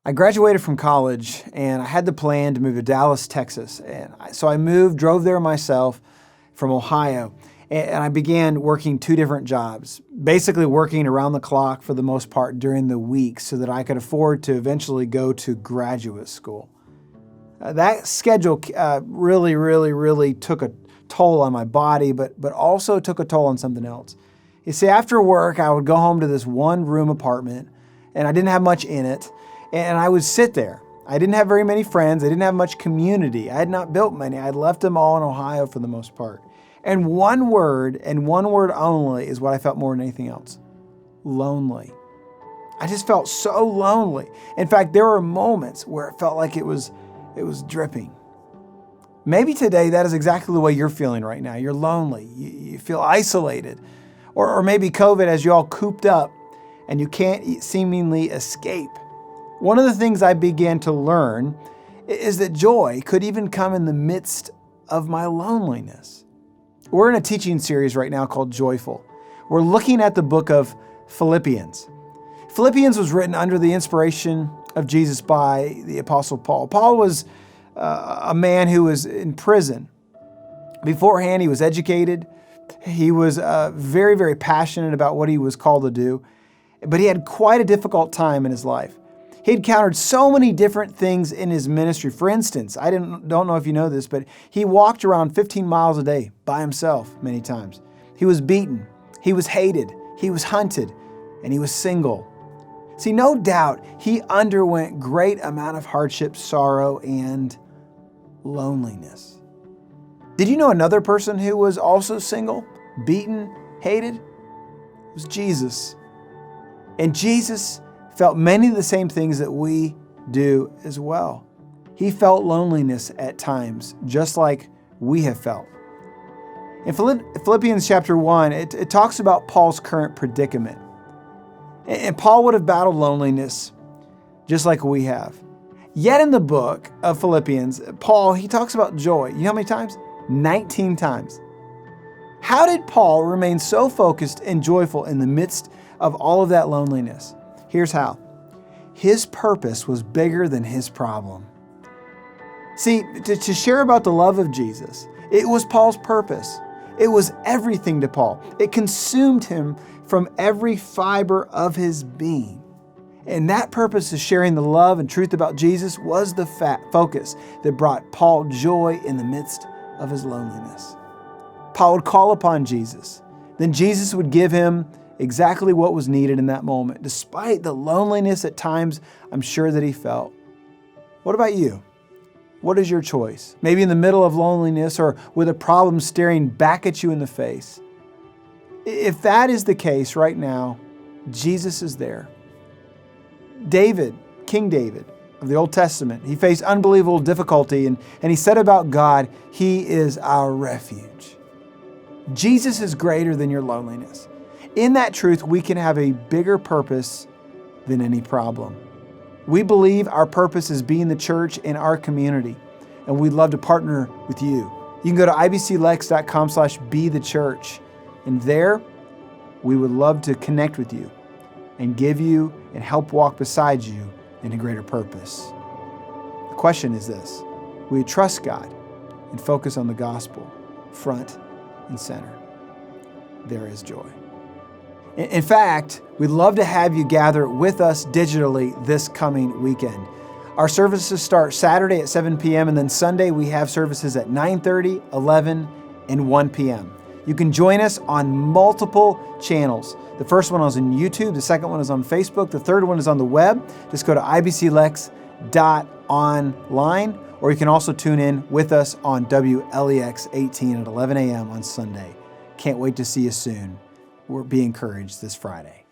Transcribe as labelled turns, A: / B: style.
A: I graduated from college and I had the plan to move to Dallas, Texas. So I drove there myself from Ohio, and I began working two different jobs, basically working around the clock for the most part during the week so that I could afford to eventually go to graduate school. That schedule really took a toll on my body, but also took a toll on something else. You see, after work, I would go home to this one-room apartment, and I didn't have much in it, and I would sit there. I didn't have very many friends. I didn't have much community. I had not built many. I had left them all in Ohio for the most part. And one word, and one word only, is what I felt more than anything else: lonely. I just felt so lonely. In fact, there were moments where it felt like it was dripping. Maybe today that is exactly the way you're feeling right now. You're lonely. You feel isolated. Or maybe COVID has you all cooped up and you can't seemingly escape. One of the things I began to learn is that joy could even come in the midst of my loneliness. We're in a teaching series right now called Joyful. We're looking at the book of Philippians. Philippians was written under the inspiration of Jesus by the Apostle Paul. Paul was a man who was in prison. Beforehand, he was educated. He was very passionate about what he was called to do, but he had quite a difficult time in his life. He encountered so many different things in his ministry. For instance, I don't know if you know this, but he walked around 15 miles a day by himself many times. He was beaten, he was hated, he was hunted, and he was single. See, no doubt he underwent great amount of hardship, sorrow, and loneliness. Did you know another person who was also single, beaten, hated? It was Jesus. And Jesus felt many of the same things that we do as well. He felt loneliness at times, just like we have felt. In Philippians chapter 1, it talks about Paul's current predicament. And Paul would have battled loneliness just like we have. Yet in the book of Philippians, Paul, he talks about joy. You know how many times? 19 times. How did Paul remain so focused and joyful in the midst of all of that loneliness? Here's how. His purpose was bigger than his problem. See, to share about the love of Jesus, it was Paul's purpose. It was everything to Paul. It consumed him from every fiber of his being. And that purpose of sharing the love and truth about Jesus was the focus that brought Paul joy in the midst of his loneliness. Paul would call upon Jesus. Then Jesus would give him exactly what was needed in that moment, despite the loneliness at times I'm sure that he felt. What about you? What is your choice? Maybe in the middle of loneliness or with a problem staring back at you in the face. If that is the case right now, Jesus is there. David, King David of the Old Testament, he faced unbelievable difficulty and he said about God, He is our refuge. Jesus is greater than your loneliness. In that truth, we can have a bigger purpose than any problem. We believe our purpose is being the church in our community, and we'd love to partner with you. You can go to ibclex.com/bethechurch, and there we would love to connect with you and give you and help walk beside you in a greater purpose. The question is this: will you trust God and focus on the gospel front and center? There is joy. In fact, we'd love to have you gather with us digitally this coming weekend. Our services start Saturday at 7 p.m. and then Sunday we have services at 9:30, 11, and 1 p.m. You can join us on multiple channels. The first one is on YouTube, the second one is on Facebook, the third one is on the web. Just go to ibclex.online, or you can also tune in with us on WLEX 18 at 11 a.m. on Sunday. Can't wait to see you soon. Be encouraged this Friday.